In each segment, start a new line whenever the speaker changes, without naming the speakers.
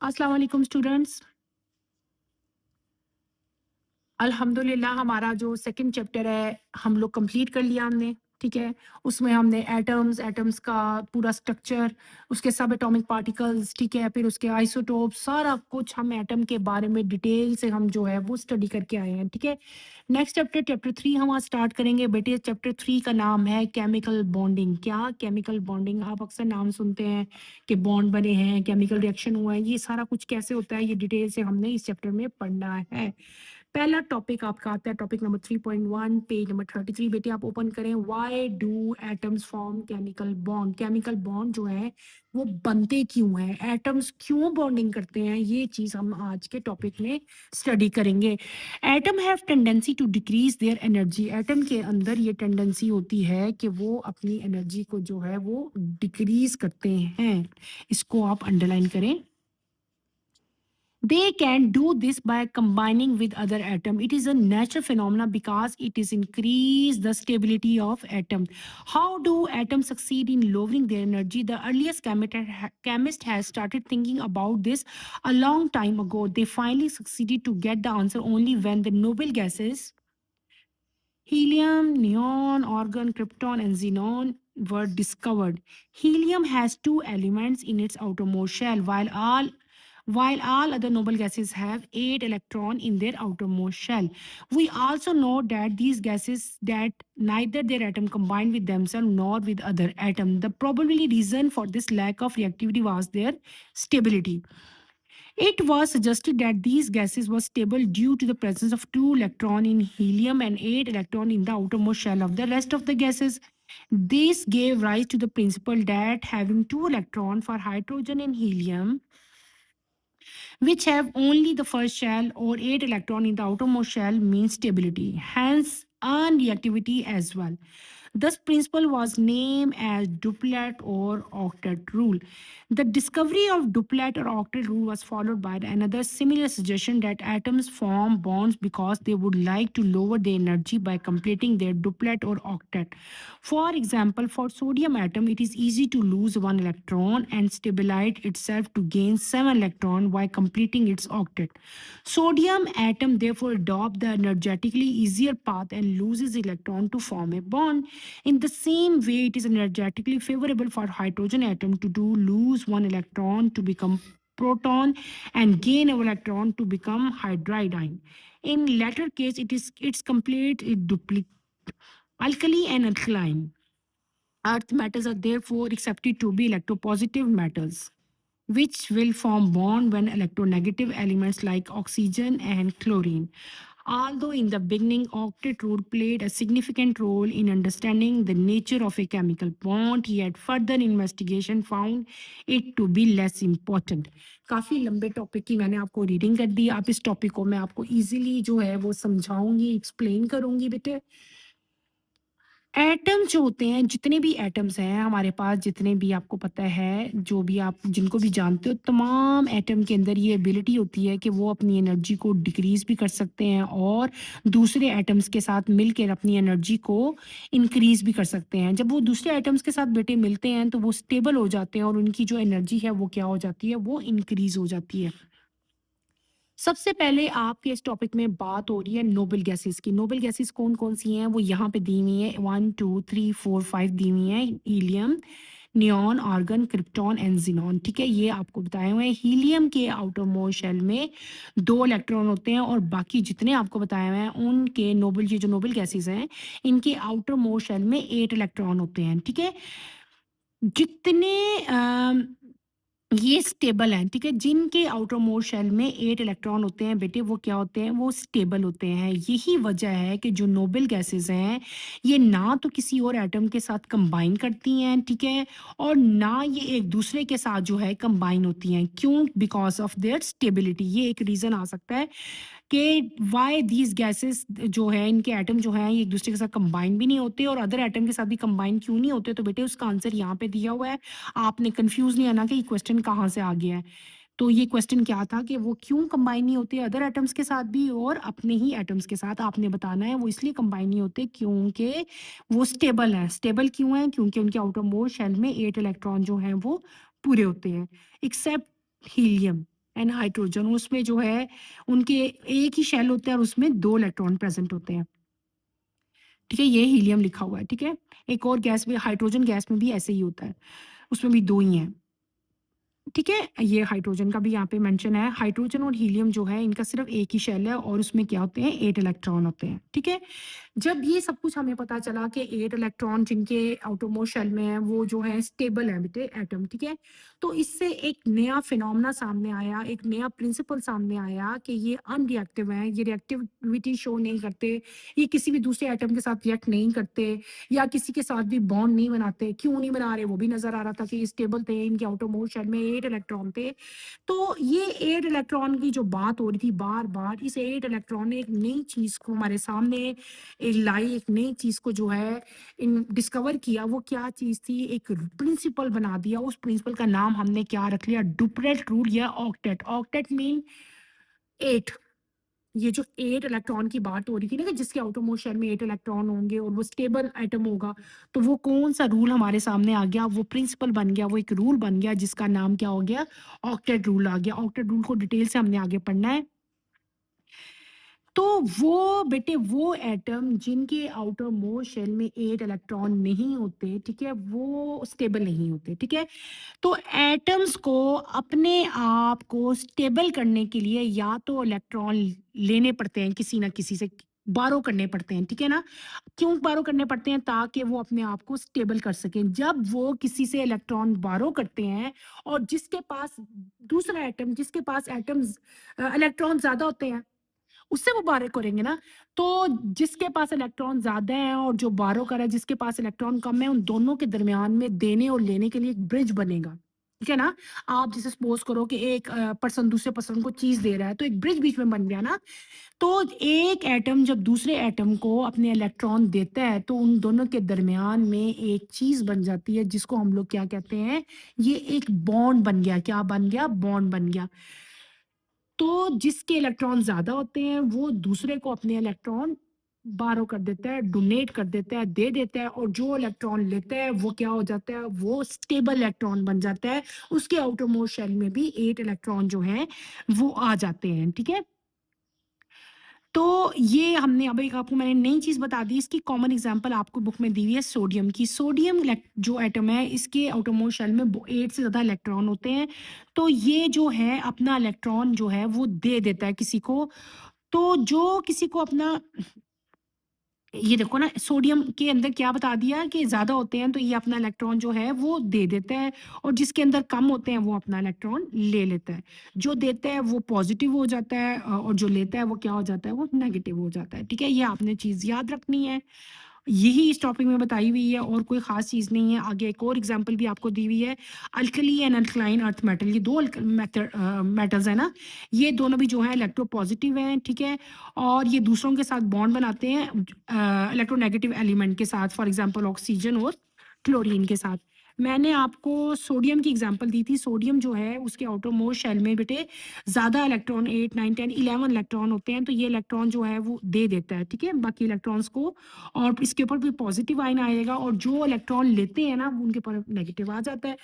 अस्सलाम वालेकुम स्टूडेंट्स। अल्हम्दुलिल्लाह हमारा जो सेकंड चैप्टर है हम लोग कंप्लीट कर लिया हमने। ठीक है, उसमें हमने एटम्स एटम्स का पूरा स्ट्रक्चर, उसके सब एटॉमिक पार्टिकल्स, ठीक है, फिर उसके आइसोटोप, सारा कुछ हम एटम के बारे में डिटेल से हम जो है वो स्टडी करके आए हैं। ठीक है, नेक्स्ट चैप्टर चैप्टर 3 हम आज स्टार्ट करेंगे बेटे। चैप्टर 3 का नाम है केमिकल बॉन्डिंग। क्या केमिकल बॉन्डिंग? आप अक्सर नाम सुनते हैं कि बॉन्ड बने हैं, केमिकल रिएक्शन हुआ है, ये सारा कुछ कैसे होता है ये डिटेल से हमने इस चैप्टर में पढ़ना है। पहला टॉपिक आपका आता है टॉपिक नंबर 3.1 पेज नंबर 33। बेटे आप ओपन करें। Why do atoms form chemical bond? Chemical bond जो है वो बनते क्यों हैं, एटम्स क्यों बॉन्डिंग करते हैं, ये चीज हम आज के टॉपिक में स्टडी करेंगे। Atom have tendency to decrease their energy. Atom के अंदर ये टेंडेंसी होती है कि वो अपनी एनर्जी को जो है वो डिक्रीज करते हैं। इसको आप अंडरलाइन करें। They can do this by combining with other atom. It is a natural phenomena because it is increase the stability of atom. How do atoms succeed in lowering their energy? The earliest chemist has started thinking about this a long time ago. They finally succeeded to get the answer only when the noble gases helium, neon, argon, krypton, and xenon were discovered. Helium has two elements in its outermost shell, while all other noble gases have 8 electrons in their outermost shell. We also know that these gases that neither their atom combined with themselves nor with other atom. The probably reason for this lack of reactivity was their stability. It was suggested that these gases were stable due to the presence of 2 electrons in helium and 8 electrons in the outermost shell of the rest of the gases. This gave rise to the principle that having 2 electrons for hydrogen and helium, which have only the first shell or 8 electrons in the outermost shell, means stability, hence unreactivity as well. This principle was named as duplet or octet rule. The discovery of duplet or octet rule was followed by another similar suggestion that atoms form bonds because they would like to lower their energy by completing their duplet or octet. For example, for sodium atom, it is easy to lose 1 electron and stabilize itself to gain 7 electron by completing its octet. Sodium atom therefore adopt the energetically easier path and loses electron to form a bond. In the same way, it is energetically favorable for hydrogen atom to do lose 1 electron to become proton and gain an electron to become hydridine. In latter case, it's complete duplicate alkali and alkaline. Earth metals are therefore accepted to be electropositive metals, which will form bond when electronegative elements like oxygen and chlorine. Although in the beginning, octet rule played a significant role in understanding the nature of a chemical bond, yet further investigation found it to be less important. काफी लंबे topic की मैंने आपको reading कर दी। आप इस topic को मैं आपको इजीली जो है वो समझाऊंगी, एक्सप्लेन करूंगी बेटे। एटम्स जो होते हैं, जितने भी एटम्स हैं हमारे पास, जितने भी आपको पता है, जो भी आप जिनको भी जानते हो, तमाम एटम के अंदर ये एबिलिटी होती है कि वो अपनी एनर्जी को डिक्रीज भी कर सकते हैं और दूसरे एटम्स के साथ मिलकर अपनी एनर्जी को इंक्रीज भी कर सकते हैं। जब वो दूसरे एटम्स के साथ बेटे मिलते हैं तो वो स्टेबल हो जाते हैं और उनकी जो एनर्जी है वो क्या हो जाती है, वो इंक्रीज हो जाती है। सबसे पहले आपके इस टॉपिक में बात हो रही है नोबल गैसेस की। नोबल गैसेस कौन-कौन सी हैं? वो यहाँ पे दी हुई हैं, 1, 2, 3, 4, 5 दी हुई हैं। Helium, neon, argon, krypton and xenon, ठीक है? ये आपको बताए हुए हैं। हीलियम के आउटर मोस्ट शेल में 2 इलेक्ट्रॉन होते हैं और बाकी जितने आपको बताए हुए हैं उनके नोबल, ये जो नोबल गैसेस हैं, इनके आउटर मोस्ट शेल में 8 इलेक्ट्रॉन होते हैं, ठीक है? जितने ये स्टेबल हैं, ठीक है? जिनके आउटर मोस्ट शेल में 8 इलेक्ट्रॉन होते हैं बेटे, वो क्या होते हैं? वो स्टेबल होते हैं। यही वजह है कि जो नोबल गैसेस हैं, ये ना तो किसी और एटम के साथ कंबाइन करती हैं, ठीक है? और ना ये एक दूसरे के साथ जो है कंबाइन होती हैं। क्यों? Because of their stability. ये एक रीज़न आ सकता है कि व्हाई दीज़ गैसेस जो है, इनके एटम जो हैं, ये एक दूसरे के साथ कंबाइन भी नहीं होते और अदर एटम के साथ भी कंबाइन क्यों नहीं होते? तो बेटे उसका आंसर यहाँ पे दिया हुआ है। आपने कंफ्यूज नहीं होना कि ये क्वेश्चन कहाँ से आ गया है। तो ये क्वेश्चन क्या था कि वो क्यों कंबाइन नहीं होते अदर एटम्स के साथ भी और अपने ही एटम्स के साथ? आपने बताना है वो इसलिए कंबाइन नहीं होते क्योंकि वो स्टेबल हैं। स्टेबल क्यों हैं? क्योंकि उनके आउटर मोस्ट शेल में 8 इलेक्ट्रॉन जो हैं वो पूरे होते हैं, एक्सेप्ट हीलियम। एंड हाइड्रोजन, उसमें जो है उनके एक ही शेल होता है और उसमें 2 इलेक्ट्रॉन प्रेज़ेंट होते हैं। ठीक है? ये हीलियम लिखा हुआ है, ठीक है? एक और गैस में, हाइड्रोजन गैस में भी ऐसे ही होता है, उसमें भी 2 ही हैं। ठीक है? ये हाइड्रोजन का भी यहाँ पे मेंशन है। हाइड्रोजन और हीलियम जो है इनका सिर्फ़ एक ही शेल है और उसमें क्या होते हैं, 8 इलेक्ट्रॉन होते हैं। ठीक है? जब ये सब कुछ हमें पता चला कि 8 इलेक्ट्रॉन जिनके आउटरमोस्ट शेल में है वो जो है स्टेबल है बेटे एटम, ठीक है? तो इससे एक नया फिनोमेना सामने आया, एक नया प्रिंसिपल सामने आया कि ये अनरिएक्टिव हैं, ये रिएक्टिविटी शो नहीं करते, ये किसी भी दूसरे एटम के साथ रिएक्ट नहीं करते या किसी के साथ भी बॉन्ड नहीं बनाते। क्यों नहीं बना रहे वो भी नज़र आ रहा था कि ये स्टेबल थे, इनके आउटरमोस्ट शेल में 8 इलेक्ट्रॉन थे। तो ये 8 इलेक्ट्रॉन की जो बात हो रही थी बार-बार, इस 8 इलेक्ट्रॉन ने एक नई चीज़ को हमारे सामने लाई, एक नई चीज़ को जो है इन डिस्कवर किया। वो क्या चीज़ थी? एक प्रिंसिपल बना दिया। उस प्रिंसिपल का नाम हमने क्या रख लिया? डुपरेट रूल या ऑक्टेट। Octet mean 8। ये जो 8 इलेक्ट्रॉन की बात हो रही थी ना कि जिसके आउटरमोस्ट शेल में 8 इलेक्ट्रॉन होंगे और वो स्टेबल एटम होगा, तो वो कौन-सा रूल हमारे सामने आ गया? वो प्रिंसिपल बन गया, वो एक रूल बन गया जिसका नाम क्या हो गया? ऑक्टेट रूल आ गया। ऑक्टेट रूल को डिटेल से हमने आगे पढ़ना है। तो वो बेटे वो एटम जिनके आउटर मोस्ट शेल में 8 इलेक्ट्रॉन नहीं होते, ठीक है? वो स्टेबल नहीं होते, ठीक है? तो एटम्स को अपने आप को स्टेबल करने के लिए या तो इलेक्ट्रॉन लेने पड़ते हैं किसी ना किसी से, बारो करने पड़ते हैं, ठीक है ना? क्यों बारो करने पड़ते हैं? ताकि वो अपने आप को स्टेबल कर सकें। जब वो किसी से इलेक्ट्रॉन बारो करते हैं और जिसके पास दूसरा एटम, जिसके पास एटम्स इलेक्ट्रॉन ज़्यादा होते हैं, उससे वो बारो करेंगे ना। तो जिसके पास इलेक्ट्रॉन ज़्यादा है और जो बारो कर रहा है जिसके पास इलेक्ट्रॉन कम है, उन दोनों के दरमियान में देने और लेने के लिए एक ब्रिज बनेगा। ठीक है ना? आप जैसे सपोज़ करो कि एक पर्सन दूसरे पर्सन को चीज़ दे रहा है, तो एक ब्रिज बीच में बन गया ना। तो एक एटम जब दूसरे एटम को अपने इलेक्ट्रॉन देता है, तो उन दोनों के दरमियान में एक चीज़ बन जाती है जिसको हम लोग क्या कहते हैं? ये एक बॉन्ड बन गया। क्या बन गया? बॉन्ड बन गया। तो जिसके इलेक्ट्रॉन ज़्यादा होते हैं, वो दूसरे को अपने इलेक्ट्रॉन बारो कर देता है, डोनेट कर देता है, दे देता है और जो इलेक्ट्रॉन लेता है, वो क्या हो जाता है? वो स्टेबल इलेक्ट्रॉन बन जाता है। उसके आउटरमोस्ट शेल में भी 8 इलेक्ट्रॉन जो हैं, वो आ जाते हैं, ठीक है? तो ये हमने अब एक आपको मैंने नई चीज़ बता दी, इसकी कॉमन एग्ज़ाम्पल आपको बुक में दी हुई है सोडियम की। सोडियम जो एटम है, इसके आउटरमोस्ट शेल में 8 से ज़्यादा इलेक्ट्रॉन होते हैं। तो ये जो है अपना इलेक्ट्रॉन जो है वो दे देता है किसी को। तो जो किसी को अपना, ये देखो ना, सोडियम के अंदर क्या बता दिया कि ज़्यादा होते हैं तो ये अपना इलेक्ट्रॉन जो है वो दे देता है और जिसके अंदर कम होते हैं वो अपना इलेक्ट्रॉन ले लेता है। जो देता है वो पॉजिटिव हो जाता है और जो लेता है वो क्या हो जाता है? वो नेगेटिव हो जाता है। ठीक है? ये आपने चीज़ याद रखनी है। यही इस टॉपिक में बताई हुई है और कोई ख़ास चीज़ नहीं है। आगे एक और एग्ज़ाम्पल भी आपको दी हुई है। Alkali and alkaline earth metal, ये 2 मेटल्स हैं ना, ये दोनों भी जो हैं इलेक्ट्रोपॉज़िटिव हैं, ठीक है? और ये दूसरों के साथ बॉन्ड बनाते हैं इलेक्ट्रोनेगेटिव एलिमेंट के साथ, फॉर एग्ज़ाम्पल ऑक्सीजन और क्लोरीन के साथ। मैंने आपको सोडियम की एग्ज़ाम्पल दी थी। सोडियम जो है उसके आउटरमोस्ट शेल में बेटे ज़्यादा इलेक्ट्रॉन, 8, 9, 10, 11 इलेक्ट्रॉन होते हैं, तो ये इलेक्ट्रॉन जो है वो दे देता है, ठीक है? बाकी इलेक्ट्रॉन्स को, और इसके ऊपर भी पॉजिटिव आयन आएगा और जो इलेक्ट्रॉन लेते हैं ना, वो उनके ऊपर नेगेटिव आ जाता है।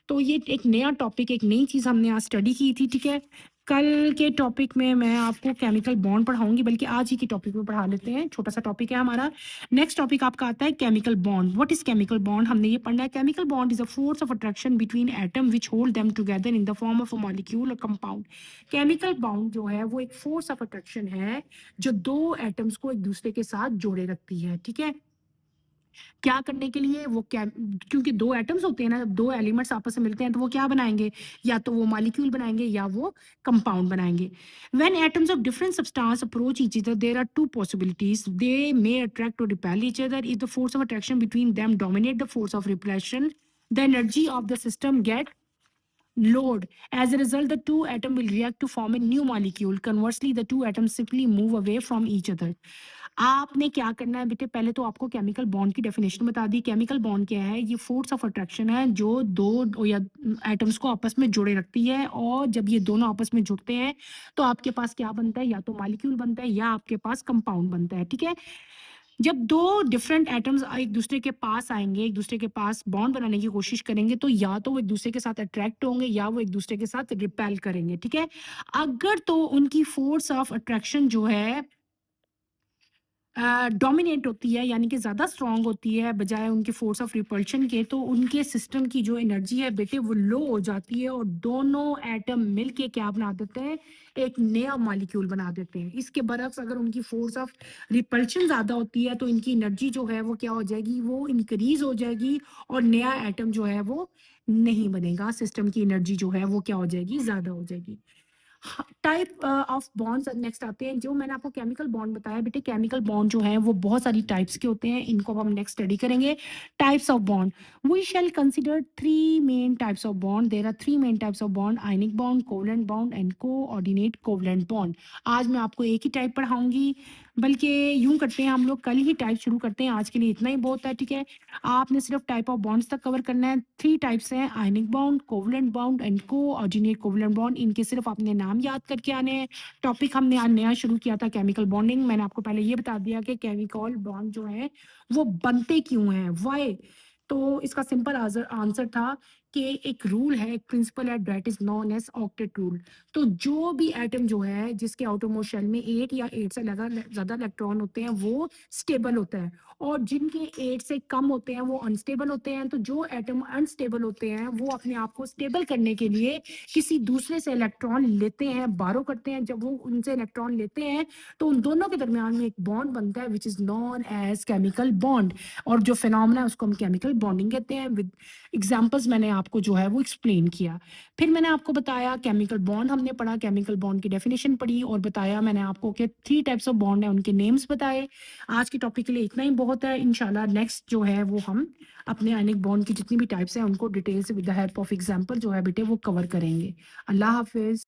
तो ये एक नया टॉपिक, एक नई चीज़ हमने आज स्टडी की थी, ठीक है? कल के टॉपिक में मैं आपको केमिकल बॉन्ड पढ़ाऊँगी, बल्कि आज ही के टॉपिक में पढ़ा लेते हैं, छोटा-सा टॉपिक है हमारा। नेक्स्ट टॉपिक आपका आता है chemical bond. What is chemical bond? हमने ये पढ़ना है। Chemical bond is a force of attraction between atom which hold them together in the form of a molecule और कंपाउंड। केमिकल बॉन्ड जो है वो एक फोर्स ऑफ अट्रैक्शन है, जो 2 एटम्स को एक दूसरे के साथ जोड़े रखती है, ठीक है? क्या करने के लिए? वो क्या, क्योंकि 2 एटम्स होते हैं ना, जब 2 एलिमेंट्स आपस में मिलते हैं तो वो क्या बनाएँगे? या तो वो मॉलिक्यूल बनाएँगे या वो कंपाउंड बनाएँगे। When atoms of different substance approach each other, there are 2 possibilities. They may attract or repel each other. If the force of attraction between them dominate the force of repulsion, the energy of the system get load. As a result, the 2 atom will react to form a new molecule. Conversely, the 2 atoms simply move away from each other. आपने क्या करना है बेटे? पहले तो आपको chemical bond की definition बता दी। केमिकल बॉन्ड क्या है? ये फोर्स ऑफ अट्रैक्शन है जो 2 या एटम्स को आपस में जोड़े रखती है, और जब ये दोनों आपस में जुड़ते हैं तो आपके पास क्या बनता है? या तो मॉलिक्यूल बनता है या आपके पास कंपाउंड बनता है, ठीक है? जब 2 डिफरेंट एटम्स एक दूसरे के पास आएँगे, एक दूसरे के पास बॉन्ड बनाने की कोशिश करेंगे, तो या तो वो एक दूसरे के साथ अट्रैक्ट होंगे या वो एक दूसरे के साथ रिपेल करेंगे, ठीक है? अगर तो उनकी फ़ोर्स ऑफ अट्रैक्शन जो है डोमिनेट होती है, यानी कि ज़्यादा स्ट्रॉन्ग होती है बजाय उनके फ़ोर्स ऑफ रिपल्शन के, तो उनके सिस्टम की जो एनर्जी है बेटे वो लो हो जाती है और दोनों एटम मिलके क्या बना देते हैं, एक नया मॉलिक्यूल बना देते हैं। इसके बरक्स अगर उनकी फ़ोर्स ऑफ रिपल्शन ज़्यादा होती है तो इनकी एनर्जी जो है वो क्या हो जाएगी, वो इंक्रीज़ हो जाएगी और नया एटम जो है वो नहीं बनेगा। सिस्टम की एनर्जी जो है वो क्या हो जाएगी, ज़्यादा हो जाएगी। टाइप ऑफ बॉन्ड्स नेक्स्ट आते हैं। जो मैंने आपको केमिकल बॉन्ड बताया बेटे, केमिकल बॉन्ड जो है वो बहुत सारी टाइप्स के होते हैं, इनको अब हम नेक्स्ट स्टडी करेंगे। Types of bond, we shall consider three main types of bond. There are three main types of bond, ionic bond, covalent bond and coordinate covalent bond. आज मैं आपको एक ही टाइप पढ़ाऊंगी, बल्कि यूं करते हैं हम लोग कल ही टाइप शुरू करते हैं, आज के लिए इतना ही बहुत है, ठीक है? आपने सिर्फ टाइप ऑफ बॉन्ड्स तक कवर करना है। थ्री टाइप्स हैं, आयनिक bond, covalent bond and coordinate covalent bond. इनके सिर्फ आपने नाम याद करके आने हैं। टॉपिक हमने आज नया शुरू किया था, केमिकल बॉन्डिंग। मैंने आपको पहले ये बता दिया कि केमिकल बॉन्ड जो है वो बनते क्यों हैं, व्हाई। तो इसका सिंपल आंसर था कि एक रूल है, एक प्रिंसिपल है, that is known as octet rule. तो जो भी एटम जो है जिसके आउटरमोस्ट शेल में 8 या 8 से ज्यादा इलेक्ट्रॉन होते हैं वो स्टेबल होता है, और जिनके 8 से कम होते हैं वो अनस्टेबल होते हैं। तो जो एटम अनस्टेबल होते हैं वो अपने आप को स्टेबल करने के लिए किसी दूसरे से इलेक्ट्रॉन लेते हैं, बारो करते हैं। जब वो उनसे इलेक्ट्रॉन लेते हैं तो उन दोनों के दरमियान में एक बॉन्ड बनता है which is known as chemical bond, और जो फिनोमेना है उसको हम केमिकल बॉन्डिंग कहते हैं। विद एग्जांपल्स मैंने आपको जो है वो एक्सप्लेन किया। फिर मैंने आपको बताया केमिकल बॉन्ड हमने पढ़ा, केमिकल बॉन्ड की डेफिनेशन पढ़ी, और बताया मैंने आपको कि थ्री टाइप्स ऑफ बॉन्ड है, उनके नेम्स बताए। आज के टॉपिक के लिए इतना ही बहुत है। इंशाल्लाह नेक्स्ट जो है वो हम अपने आयनिक बॉन्ड की जितनी भी टाइप्स हैं उनको डिटेल से with the help of example जो है बेटे वो कवर करेंगे। अल्लाह हाफिज।